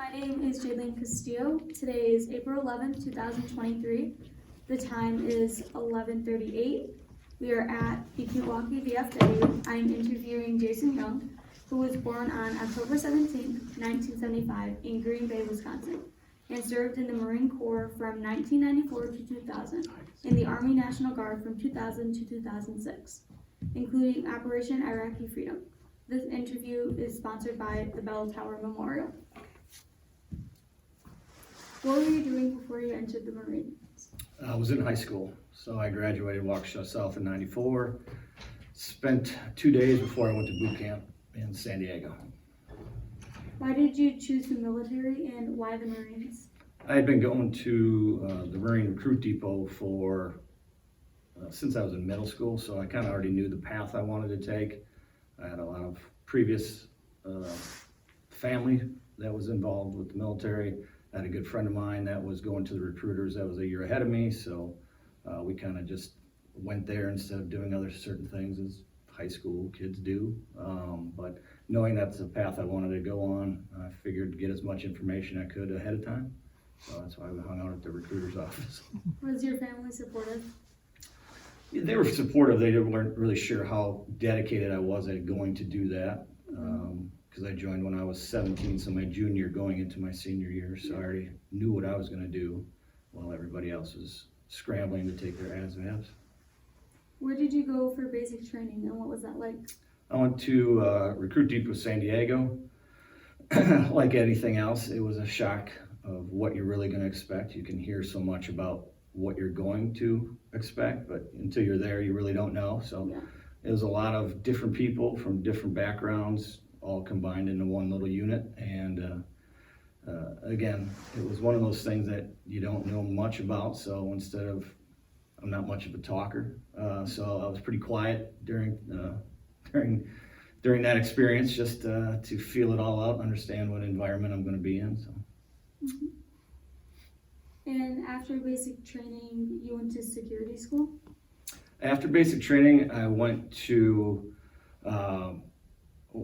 My name is Jade Castillo. Today is April 11th, 2023. The time is 11:38. We are at the Milwaukee VFW. I am interviewing Jason Young, who was born on October 17th, 1975 in Green Bay, Wisconsin, and served in the Marine Corps from 1994 to 2000, in the Army National Guard from 2000 to 2006, including Operation Iraqi Freedom. This interview is sponsored by the Bell Tower Memorial. What were you doing before you entered the Marines? I was in high school, so I graduated Waukesha South in '94. Spent 2 days before I went to boot camp in San Diego. Why did you choose the military and why the Marines? I had been going to the Marine Recruit Depot for since I was in middle school, so I kind of already knew the path I wanted to take. I had a lot of previous family that was involved with the military. I had a good friend of mine that was going to the recruiters that was a year ahead of me, so we kind of just went there instead of doing other certain things as high school kids do. But knowing that's the path I wanted to go on, I figured to get as much information I could ahead of time. So that's why we hung out at the recruiter's office. Was your family supportive? They were supportive. They weren't really sure how dedicated I was at going to do that. Because I joined when I was 17, so my junior going into my senior year, so I already knew what I was going to do while everybody else was scrambling to take their ASVABs. Where did you go for basic training and what was that like? I went to Recruit Depot San Diego. Like anything else, it was a shock of what you're really going to expect. You can hear so much about what you're going to expect, but until you're there, you really don't know. So it was a lot of different people from different backgrounds, all combined into one little unit. And again, it was one of those things that you don't know much about. So I'm not much of a talker, so I was pretty quiet during that experience, just to feel it all out, understand what environment I'm going to be in. So. Mm-hmm. And after basic training, you went to security school? After basic training, I went to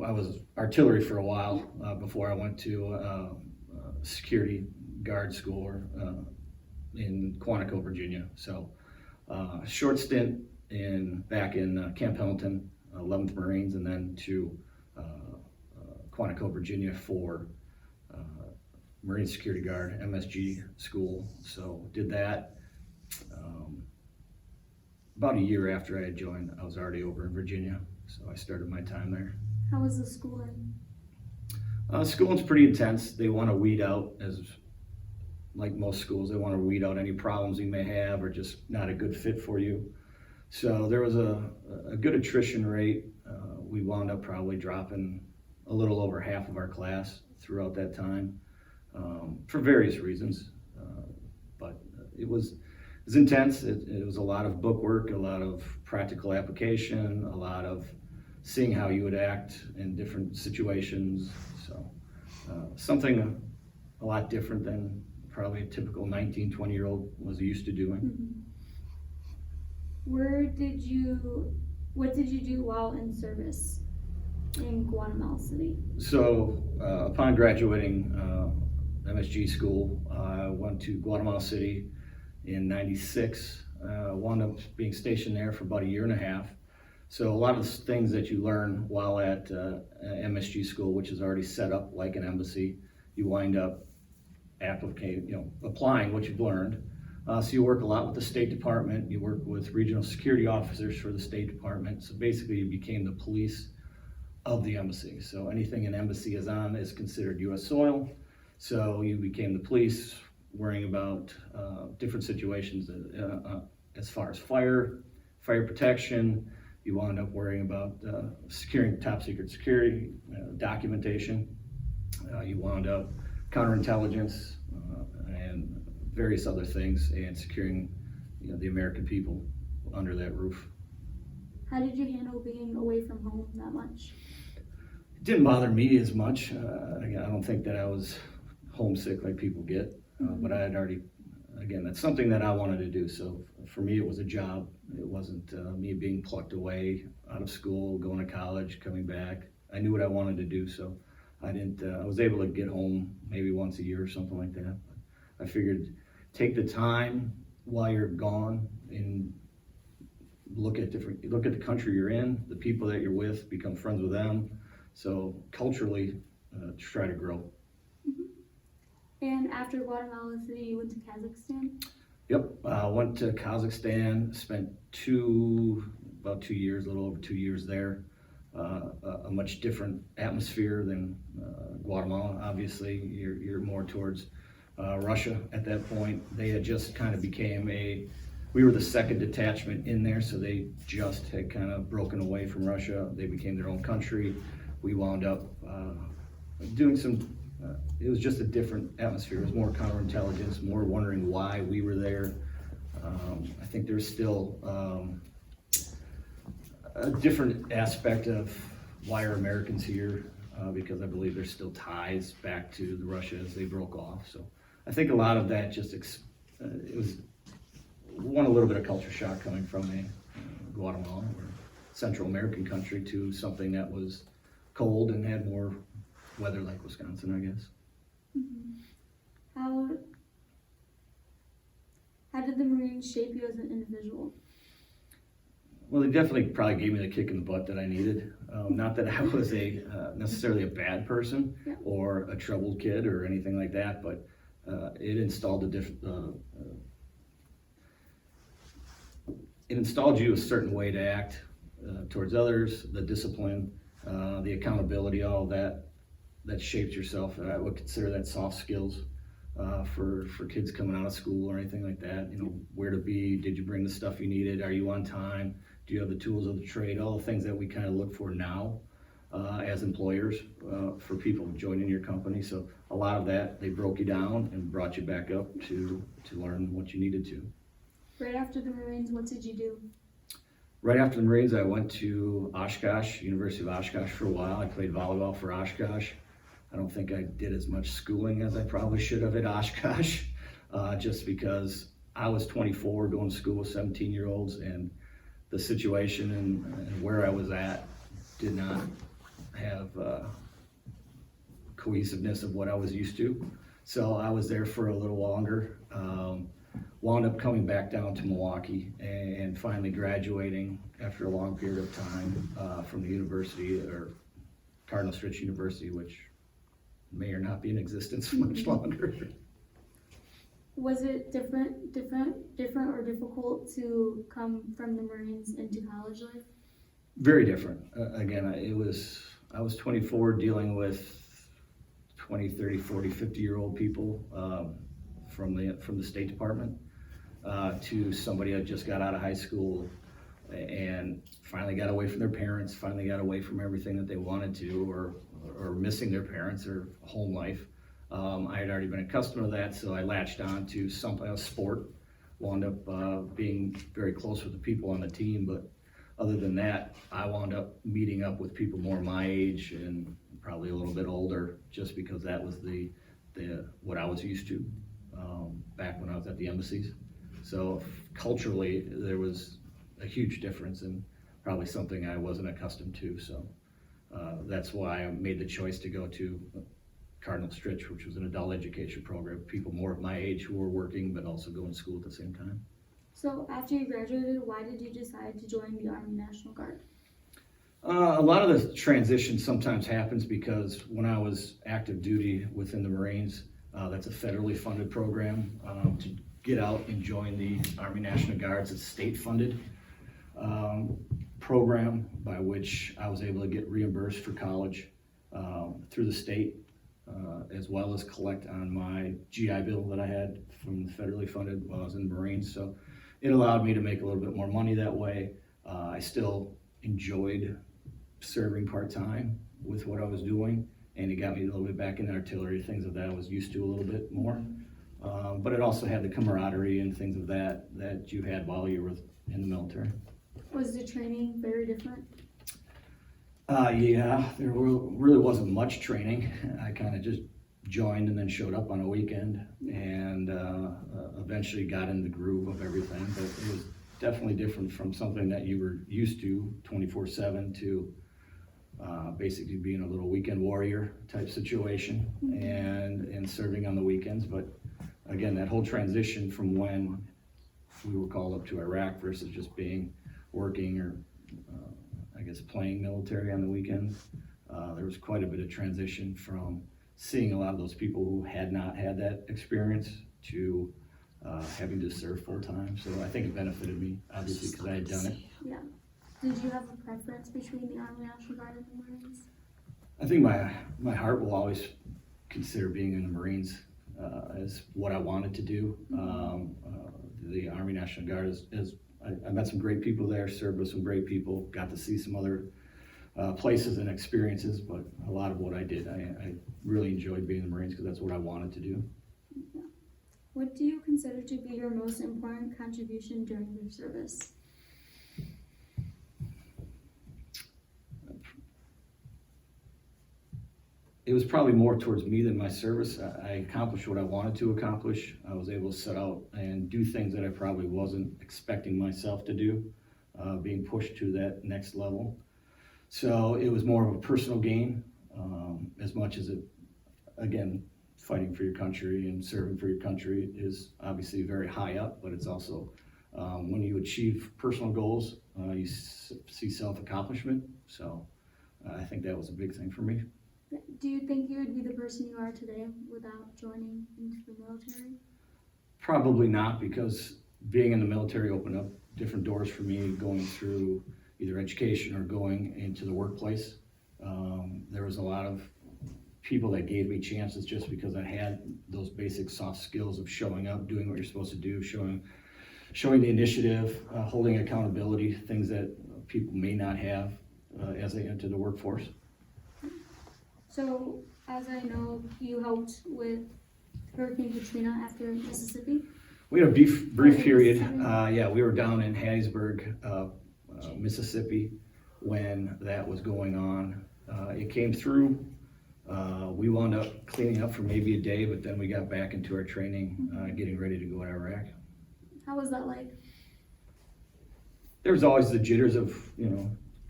I was artillery for a while before I went to security guard school in Quantico, Virginia. So a short stint back in Camp Pendleton, 11th Marines, and then to Quantico, Virginia for Marine Security Guard, MSG school. So did that. About a year after I had joined, I was already over in Virginia, so I started my time there. How was the schooling? Schooling's pretty intense. They want to weed out, like most schools, they want to weed out any problems you may have or just not a good fit for you. So there was a good attrition rate. We wound up probably dropping a little over half of our class throughout that time for various reasons. But it was intense. It was a lot of book work, a lot of practical application, a lot of seeing how you would act in different situations. So something a lot different than probably a typical 19, 20-year-old was used to doing. Mm-hmm. What did you do while in service in Guatemala City? So upon graduating MSG school, I went to Guatemala City in '96. Wound up being stationed there for about a year and a half. So a lot of the things that you learn while at MSG school, which is already set up like an embassy, you wind up applying what you've learned. So you work a lot with the State Department. You work with regional security officers for the State Department. So basically, you became the police of the embassy. So anything an embassy is on is considered U.S. soil. So you became the police, worrying about different situations as far as fire protection. You wound up worrying about securing top secret security documentation. You wound up counterintelligence and various other things, and securing the American people under that roof. How did you handle being away from home that much? It didn't bother me as much. I don't think that I was homesick like people get, but I had already, again, that's something that I wanted to do. So for me, it was a job. It wasn't me being plucked away out of school, going to college, coming back. I knew what I wanted to do, so I was able to get home maybe once a year or something like that. I figured take the time while you're gone and look at the country you're in, the people that you're with, become friends with them. So culturally, try to grow. And after Guatemala City, you went to Kazakhstan? Yep, went to Kazakhstan, spent about 2 years, a little over 2 years there. A much different atmosphere than Guatemala. Obviously, you're more towards Russia at that point. They had just kind of became we were the second detachment in there, so they just had kind of broken away from Russia. They became their own country. We wound up doing some, it was just a different atmosphere. It was more counterintelligence, more wondering why we were there. I think there's still a different aspect of why are Americans here, because I believe there's still ties back to the Russia as they broke off. So I think a lot of that just, it was a little bit of culture shock coming from a Guatemala or Central American country to something that was cold and had more weather like Wisconsin, I guess. Mm-hmm. How did the Marines shape you as an individual? Well, they definitely probably gave me the kick in the butt that I needed. Not that I was necessarily a bad person or a troubled kid or anything like that, but it installed it installed you a certain way to act towards others, the discipline, the accountability, all of that shapes yourself. I would consider that soft skills for kids coming out of school or anything like that. You know, where to be, did you bring the stuff you needed, are you on time, do you have the tools of the trade, all the things that we kind of look for now as employers for people joining your company. So a lot of that, they broke you down and brought you back up to learn what you needed to. Right after the Marines, what did you do? Right after the Marines, I went to Oshkosh, University of Oshkosh for a while. I played volleyball for Oshkosh. I don't think I did as much schooling as I probably should have at Oshkosh, just because I was 24 going to school with 17-year-olds, and the situation and where I was at did not have cohesiveness of what I was used to. So I was there for a little longer. Wound up coming back down to Milwaukee and finally graduating after a long period of time from the university, or Cardinal Stritch University, which may or not be in existence much longer. Was it different or difficult to come from the Marines into college life? Very different. Again, I was 24 dealing with 20, 30, 40, 50-year-old people from the State Department to somebody that just got out of high school and finally got away from their parents, finally got away from everything that they wanted to, or missing their parents or home life. I had already been accustomed to that, so I latched on to something, a sport, wound up being very close with the people on the team, but other than that, I wound up meeting up with people more my age and probably a little bit older, just because that was what I was used to back when I was at the embassies. So culturally, there was a huge difference and probably something I wasn't accustomed to. So that's why I made the choice to go to Cardinal Stritch, which was an adult education program, people more of my age who were working but also going to school at the same time. So after you graduated, why did you decide to join the Army National Guard? A lot of the transition sometimes happens because when I was active duty within the Marines, that's a federally funded program. To get out and join the Army National Guards, it's a state-funded program by which I was able to get reimbursed for college through the state, as well as collect on my GI Bill that I had from the federally funded while I was in the Marines. So it allowed me to make a little bit more money that way. I still enjoyed serving part-time with what I was doing, and it got me a little bit back in artillery, things of that I was used to a little bit more. But it also had the camaraderie and things of that you had while you were in the military. Was the training very different? Yeah, there really wasn't much training. I kind of just joined and then showed up on a weekend, and eventually got in the groove of everything. But it was definitely different from something that you were used to 24/7 to basically being a little weekend warrior type situation and serving on the weekends. But again, that whole transition from when we were called up to Iraq versus just working or I guess playing military on the weekends, there was quite a bit of transition from seeing a lot of those people who had not had that experience to having to serve full time. So I think it benefited me, obviously, because I had done it. Yeah. Did you have a preference between the Army National Guard and the Marines? I think my heart will always consider being in the Marines as what I wanted to do. The Army National Guard is I met some great people there, served with some great people, got to see some other places and experiences, but a lot of what I did, I really enjoyed being in the Marines because that's what I wanted to do. Yeah. What do you consider to be your most important contribution during your service? It was probably more towards me than my service. I accomplished what I wanted to accomplish. I was able to set out and do things that I probably wasn't expecting myself to do, being pushed to that next level. So it was more of a personal gain, as much as it, again, fighting for your country and serving for your country is obviously very high up, but it's also, when you achieve personal goals, you see self-accomplishment. So I think that was a big thing for me. Do you think you would be the person you are today without joining into the military? Probably not, because being in the military opened up different doors for me going through either education or going into the workplace. There was a lot of people that gave me chances just because I had those basic soft skills of showing up, doing what you're supposed to do, showing the initiative, holding accountability, things that people may not have as they enter the workforce. So, as I know, you helped with Hurricane Katrina after Mississippi. We had a brief period. We were down in Hattiesburg, Mississippi, when that was going on. It came through. We wound up cleaning up for maybe a day, but then we got back into our training, getting ready to go to Iraq. How was that like? There was always the jitters of,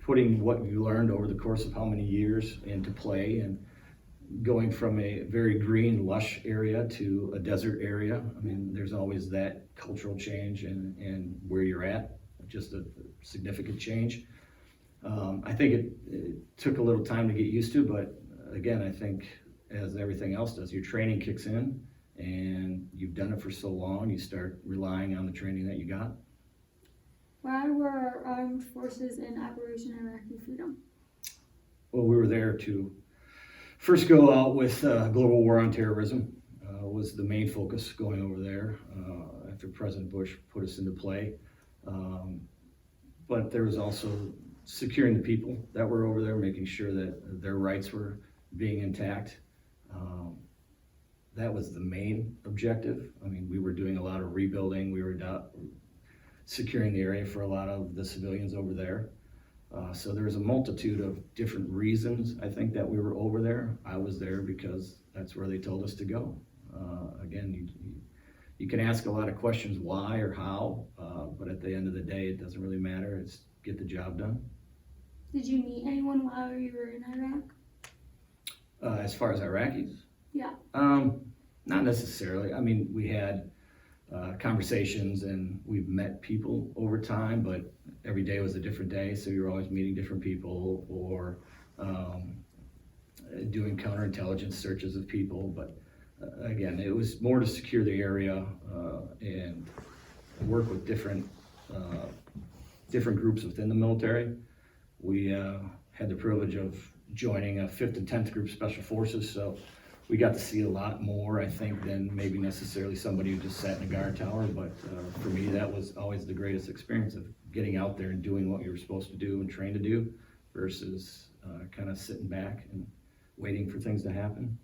putting what you learned over the course of how many years into play, and going from a very green, lush area to a desert area. I mean, there's always that cultural change and where you're at, just a significant change. I think it took a little time to get used to, but again, I think as everything else does, your training kicks in and you've done it for so long, you start relying on the training that you got. Why were our armed forces in Operation Iraqi Freedom? Well, we were there to first go out with global war on terrorism, was the main focus going over there after President Bush put us into play. But there was also securing the people that were over there, making sure that their rights were being intact. That was the main objective. I mean, we were doing a lot of rebuilding. We were securing the area for a lot of the civilians over there. So there was a multitude of different reasons, I think, that we were over there. I was there because that's where they told us to go. Again, you can ask a lot of questions, why or how, but at the end of the day, it doesn't really matter. It's get the job done. Did you meet anyone while you were in Iraq? As far as Iraqis? Yeah. Not necessarily. I mean, we had conversations and we've met people over time, but every day was a different day, so you're always meeting different people or doing counterintelligence searches of people. But again, it was more to secure the area and work with different groups within the military. We had the privilege of joining a 5th and 10th Group Special Forces, so we got to see a lot more, I think, than maybe necessarily somebody who just sat in a guard tower. But for me, that was always the greatest experience of getting out there and doing what you were supposed to do and trained to do versus kind of sitting back and waiting for things to happen.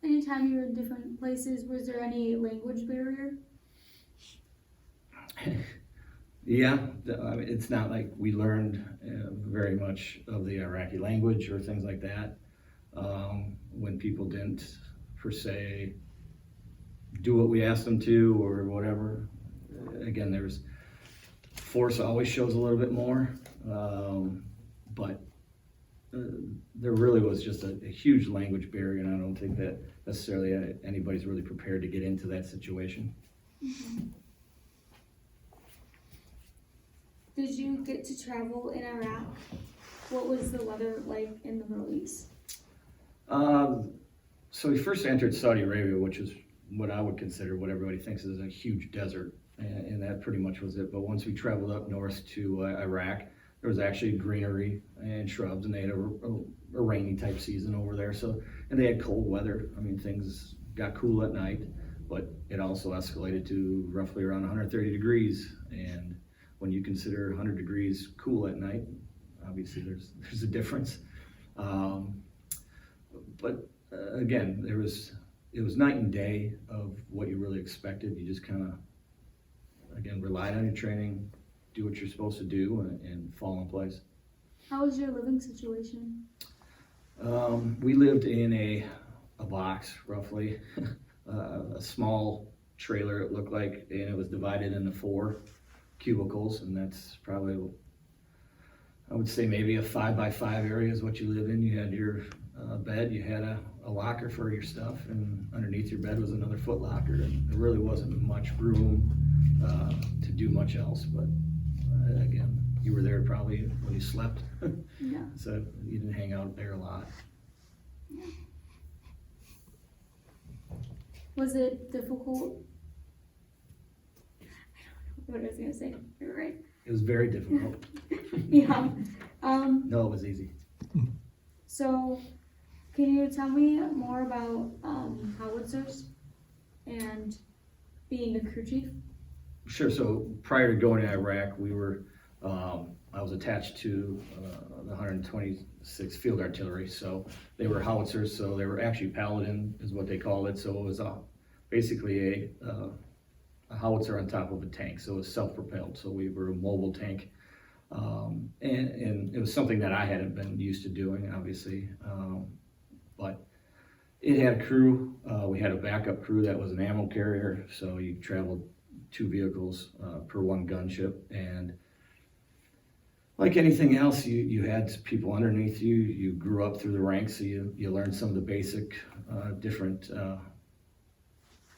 Anytime you were in different places, was there any language barrier? Yeah, I mean, it's not like we learned very much of the Iraqi language or things like that. When people didn't, per se, do what we asked them to or whatever. Again, force always shows a little bit more, but there really was just a huge language barrier, and I don't think that necessarily anybody's really prepared to get into that situation. Mhm. Did you get to travel in Iraq? What was the weather like in the Middle East? So we first entered Saudi Arabia, which is what I would consider what everybody thinks is a huge desert, and that pretty much was it. But once we traveled up north to Iraq, there was actually greenery and shrubs, and they had a rainy type season over there. So, and they had cold weather. I mean, things got cool at night, but it also escalated to roughly around 130 degrees. And when you consider 100 degrees cool at night, obviously there's a difference. But again, it was night and day of what you really expected. You just kind of, again, relied on your training, do what you're supposed to do, and fall in place. How was your living situation? We lived in a box, roughly, a small trailer it looked like, and it was divided into 4 cubicles, and that's probably, I would say maybe a 5x5 area is what you live in. You had your bed, you had a locker for your stuff, and underneath your bed was another foot locker, and there really wasn't much room to do much else. But again, you were there probably when you slept, Yeah. so you didn't hang out there a lot. Yeah. Was it difficult? I don't know what I was gonna say. You're right. It was very difficult. Yeah. No, it was easy. So, can you tell me more about howitzers and being a crew chief? Sure. So prior to going to Iraq, we were, I was attached to the 126th Field Artillery. So they were howitzers. So they were actually Paladin is what they called it. So it was basically a howitzer on top of a tank. So it was self-propelled. So we were a mobile tank. And it was something that I hadn't been used to doing, obviously. But it had a crew. We had a backup crew that was an ammo carrier. So you traveled 2 vehicles per 1 gunship, and like anything else, you had people underneath you. You grew up through the ranks, so you learned some of the basic different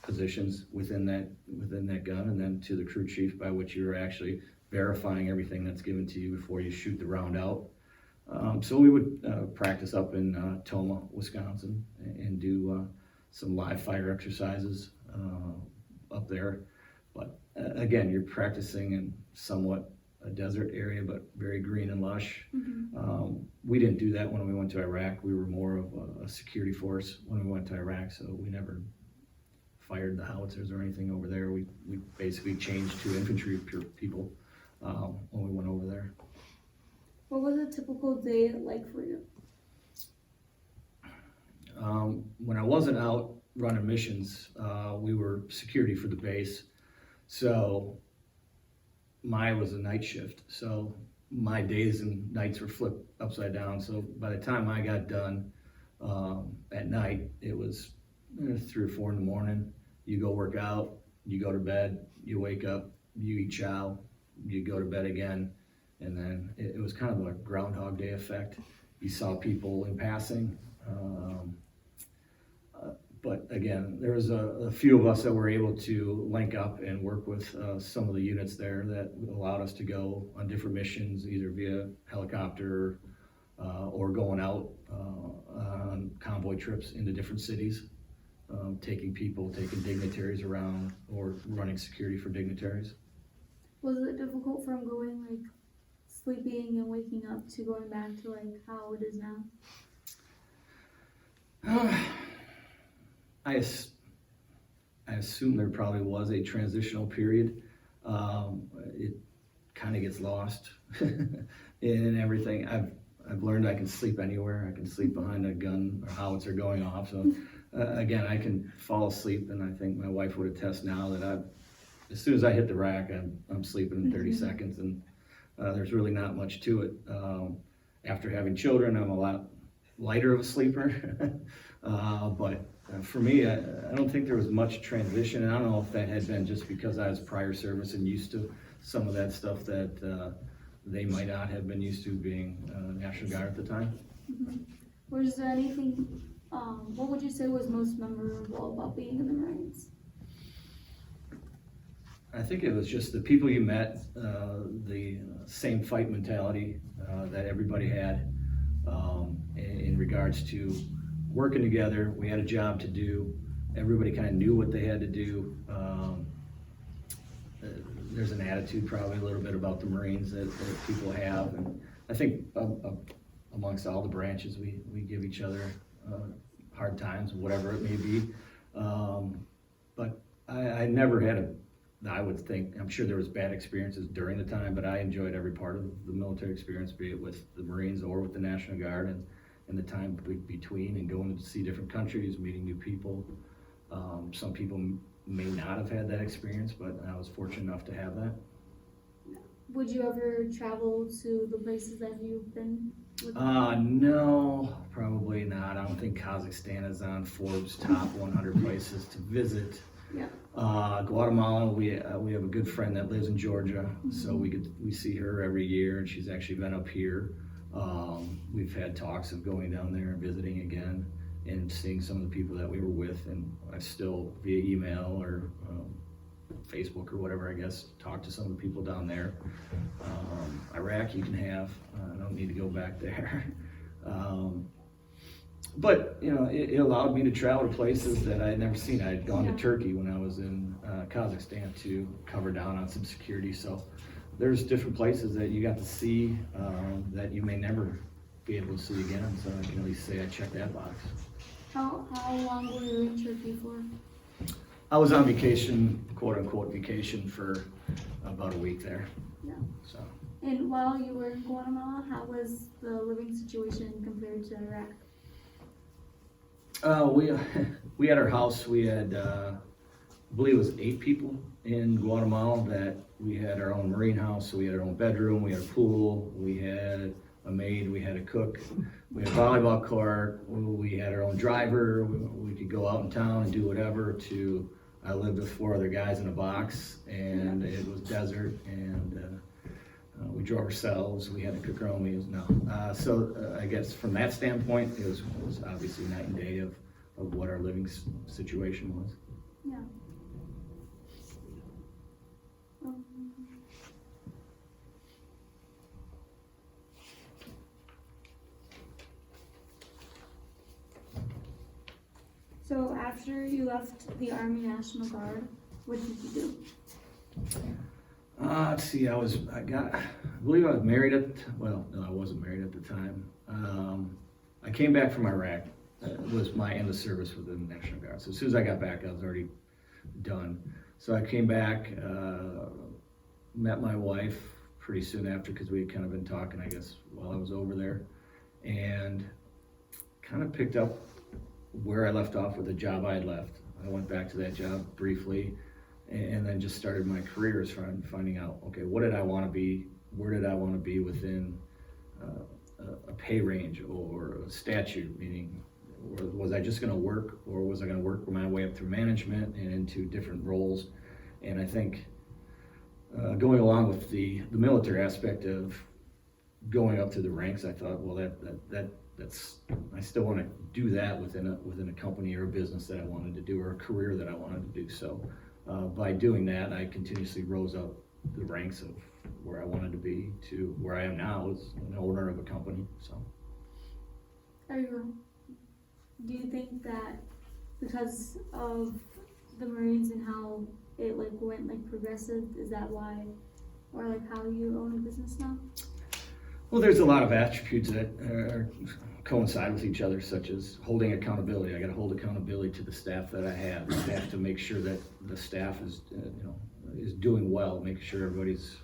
positions within that gun, and then to the crew chief, by which you're actually verifying everything that's given to you before you shoot the round out. So we would practice up in Toma, Wisconsin, and do some live fire exercises up there. But again, you're practicing in somewhat a desert area, but very green and lush. Mm-hmm. We didn't do that when we went to Iraq. We were more of a security force when we went to Iraq, so we never fired the howitzers or anything over there. We basically changed to infantry people when we went over there. What was a typical day like for you? When I wasn't out running missions, we were security for the base. So mine was a night shift. So my days and nights were flipped upside down. So by the time I got done at night, it was 3 or 4 in the morning. You go work out, you go to bed, you wake up, you eat chow, you go to bed again. And then it was kind of a Groundhog Day effect. You saw people in passing. But again, there was a few of us that were able to link up and work with some of the units there that allowed us to go on different missions, either via helicopter or going out on convoy trips into different cities, taking dignitaries around, or running security for dignitaries. Was it difficult from going like sleeping and waking up to going back to like how it is now? I assume there probably was a transitional period. It kind of gets lost in everything. I've learned I can sleep anywhere. I can sleep behind a gun or howitzer going off. So again, I can fall asleep, and I think my wife would attest now that as soon as I hit the rack, I'm sleeping in 30 seconds, and there's really not much to it. After having children, I'm a lot lighter of a sleeper. But for me, I don't think there was much transition, and I don't know if that had been just because I was prior service and used to some of that stuff that they might not have been used to, being National Guard at the time. Was there anything, what would you say was most memorable about being in the Marines? I think it was just the people you met, the same fight mentality that everybody had in regards to working together. We had a job to do. Everybody kind of knew what they had to do. There's an attitude probably a little bit about the Marines that people have, and I think amongst all the branches we give each other hard times, whatever it may be. But I never had I would think, I'm sure there was bad experiences during the time, but I enjoyed every part of the military experience, be it with the Marines or with the National Guard, and the time between, and going to see different countries, meeting new people. Some people may not have had that experience, but I was fortunate enough to have that. Would you ever travel to the places that you've been with? No, probably not. I don't think Kazakhstan is on Forbes' top 100 places to visit. Yeah. Guatemala, we have a good friend that lives in Georgia, so we see her every year, and she's actually been up here. We've had talks of going down there and visiting again and seeing some of the people that we were with, and I still via email or Facebook or whatever, I guess, talk to some of the people down there. Iraq you can have, I don't need to go back there. But you know, it allowed me to travel to places that I had never seen. I had gone to Turkey when I was in Kazakhstan to cover down on some security. So there's different places that you got to see that you may never be able to see again. So I can at least say I checked that box. How long were you in Turkey for? I was on vacation, quote unquote vacation, for about a week there. Yeah. So. And while you were in Guatemala, how was the living situation compared to Iraq? We had our house. We had, I believe it was 8 people in Guatemala. That we had our own marine house. So we had our own bedroom. We had a pool. We had a maid. We had a cook. We had a volleyball court. We had our own driver. We could go out in town and do whatever. I lived with 4 other guys in a box, and it was desert, and we drove ourselves. We had to cook our own meals. So I guess from that standpoint, it was obviously night and day of what our living situation was. Yeah. So after you left the Army National Guard, what did you do? Let's see, I believe I was married no, I wasn't married at the time. I came back from Iraq. It was my end of service with the National Guard. So as soon as I got back, I was already done. So I came back, met my wife pretty soon after, because we had kind of been talking, I guess, while I was over there, and kind of picked up where I left off with the job I had left. I went back to that job briefly, and then just started my career as finding out, okay, what did I want to be? Where did I want to be within a pay range or a statute, meaning, was I just going to work, or was I going to work my way up through management and into different roles? And I think going along with the military aspect of going up through the ranks, I thought, well, that's I still want to do that within a company or a business that I wanted to do, or a career that I wanted to do. So by doing that, I continuously rose up the ranks of where I wanted to be to where I am now as an owner of a company. So. Do you think that because of the Marines and how it went progressive, is that why, or how you own a business now? Well, there's a lot of attributes that coincide with each other, such as holding accountability. I got to hold accountability to the staff that I have. I have to make sure that the staff is doing well, making sure everybody's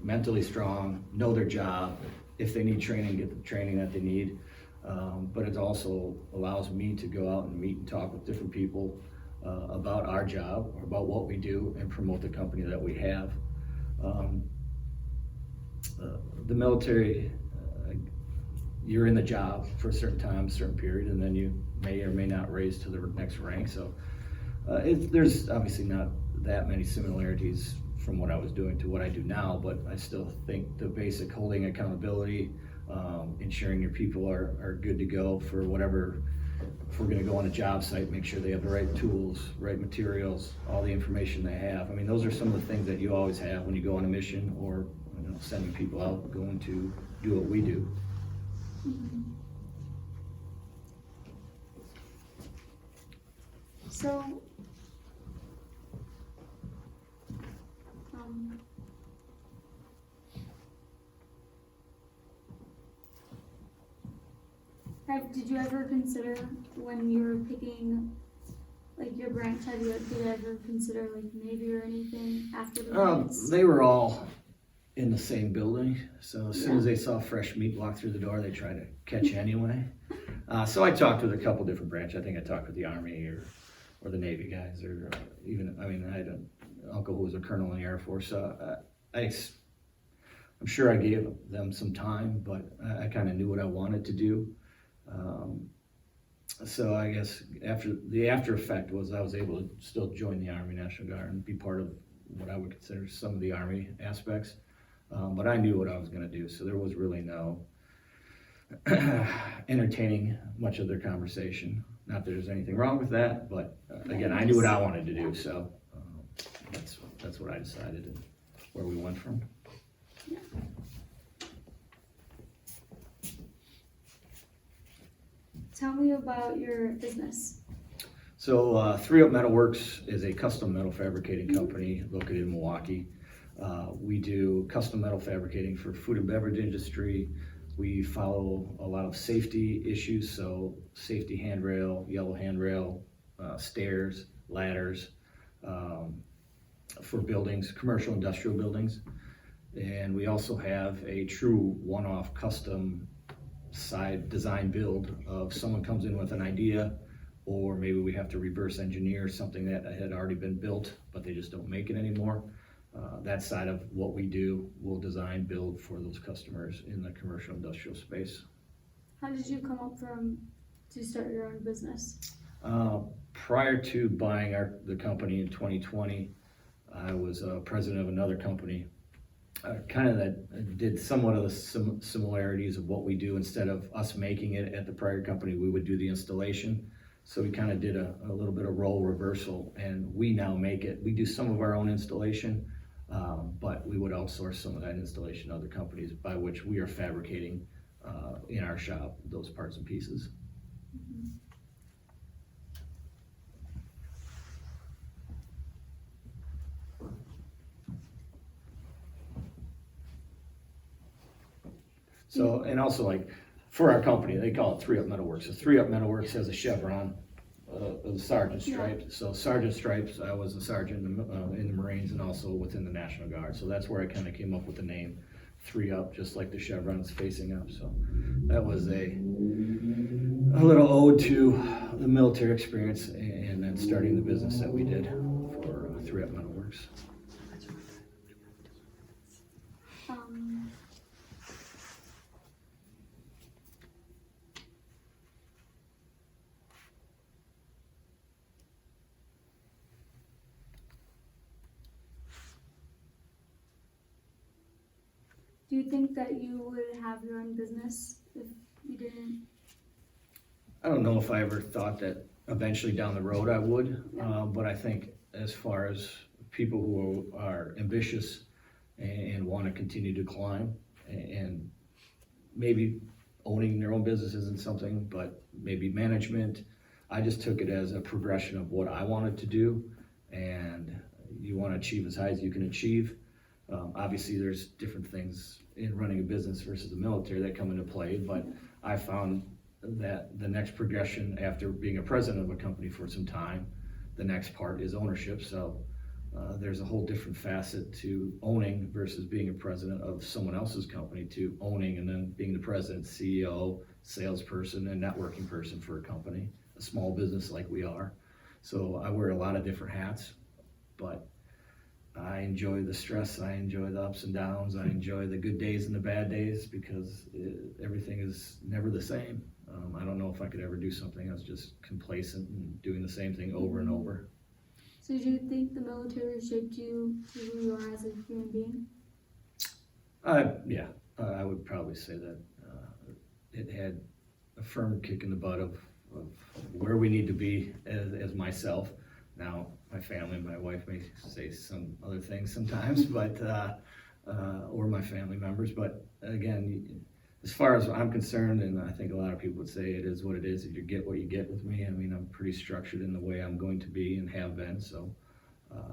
mentally strong, know their job. If they need training, get the training that they need. But it also allows me to go out and meet and talk with different people about our job, or about what we do, and promote the company that we have. The military, you're in the job for a certain time, a certain period, and then you may or may not raise to the next rank. So there's obviously not that many similarities from what I was doing to what I do now, but I still think the basic holding accountability, ensuring your people are good to go for whatever. If we're gonna go on a job site, make sure they have the right tools, right materials, all the information they have. I mean, those are some of the things that you always have when you go on a mission or, you know, sending people out going to do what we do. Mhm. So, did you ever consider when you were picking like your branch, did you ever consider like Navy or anything after the meets? They were all in the same building, so as soon as they saw fresh meat walk through the door, they tried to catch anyway. So I talked with a couple different branches. I think I talked with the Army or the Navy guys, or even, I mean, I had an uncle who was a colonel in the Air Force, so I'm sure I gave them some time, but I kind of knew what I wanted to do. So I guess after effect was I was able to still join the Army National Guard and be part of what I would consider some of the Army aspects. But I knew what I was going to do, so there was really no entertaining much of their conversation. Not that there's anything wrong with that, but again, I knew what I wanted to do, so that's what I decided and where we went from. Yeah. Tell me about your business. So 3 Up Metalworks is a custom metal fabricating company located in Milwaukee. We do custom metal fabricating for food and beverage industry. We follow a lot of safety issues, so safety handrail, yellow handrail, stairs, ladders for buildings, commercial industrial buildings. And we also have a true one-off custom side design build of someone comes in with an idea, or maybe we have to reverse engineer something that had already been built, but they just don't make it anymore. That side of what we do, we'll design, build for those customers in the commercial industrial space. How did you come up to start your own business? Prior to buying the company in 2020, I was president of another company, kind of that did somewhat of the similarities of what we do. Instead of us making it at the prior company, we would do the installation. So we kind of did a little bit of role reversal, and we now make it. We do some of our own installation, but we would outsource some of that installation to other companies, by which we are fabricating in our shop those parts and pieces. Mm-hmm. So, and also like for our company, they call it 3 Up Metalworks. So 3 Up Metalworks has a chevron, the sergeant stripe. Yeah. So sergeant stripes, I was a sergeant in the Marines and also within the National Guard. So that's where I kind of came up with the name 3 Up, just like the chevron's facing up. So that was a little ode to the military experience and then starting the business that we did for 3 Up Metalworks. Do you think that you would have your own business if you didn't? I don't know if I ever thought that eventually down the road I would, but I think as far as people who are ambitious and want to continue to climb, and maybe owning their own business isn't something, but maybe management, I just took it as a progression of what I wanted to do, and you want to achieve as high as you can achieve. Obviously there's different things in running a business versus the military that come into play, but I found that the next progression after being a president of a company for some time, the next part is ownership. So there's a whole different facet to owning versus being a president of someone else's company, to owning and then being the president, CEO, salesperson, and networking person for a company, a small business like we are. So I wear a lot of different hats, but I enjoy the stress, I enjoy the ups and downs, I enjoy the good days and the bad days, because everything is never the same. I don't know if I could ever do something I was just complacent and doing the same thing over and over. So do you think the military shaped you to who you are as a human being? Yeah, I would probably say that it had a firm kick in the butt of where we need to be as myself. Now, my family, my wife may say some other things sometimes, but or my family members. But again, as far as I'm concerned, and I think a lot of people would say it is what it is. If you get what you get with me, I mean, I'm pretty structured in the way I'm going to be and have been. So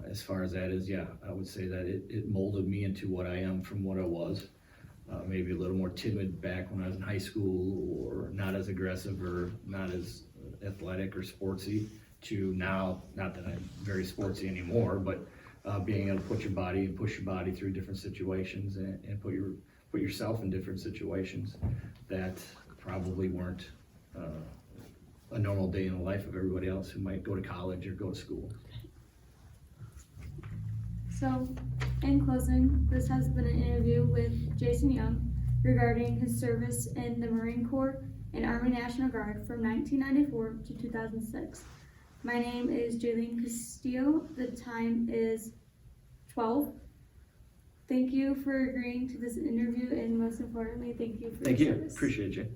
as far as that is, yeah, I would say that it molded me into what I am from what I was. Maybe a little more timid back when I was in high school, or not as aggressive or not as athletic or sportsy, to now, not that I'm very sportsy anymore, but being able to put your body and push your body through different situations and put yourself in different situations that probably weren't a normal day in the life of everybody else who might go to college or go to school. So, in closing, this has been an interview with Jason Young regarding his service in the Marine Corps and Army National Guard from 1994 to 2006. My name is Jade Castillo. The time is 12. Thank you for agreeing to this interview, and most importantly, thank you for your service. Appreciate you.